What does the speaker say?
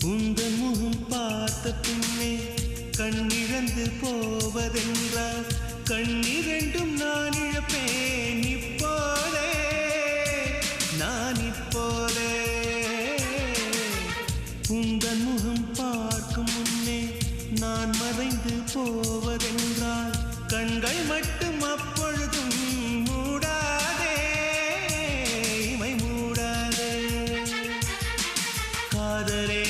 உந்தன் முகம் பார்த்த பின்னே கண்ணிழந்து போவதென்றால் கண்ணிரண்டும் நான் இழப்பேன் இப்போதே நான் இப்போதே உந்தன் முகம் பார்க்கும் முன்னே நான் மறைந்து போவதென்றால் கண்கள் மட்டும் அப்பொழுதும் மூடாதே இமை மூடாதே காதலே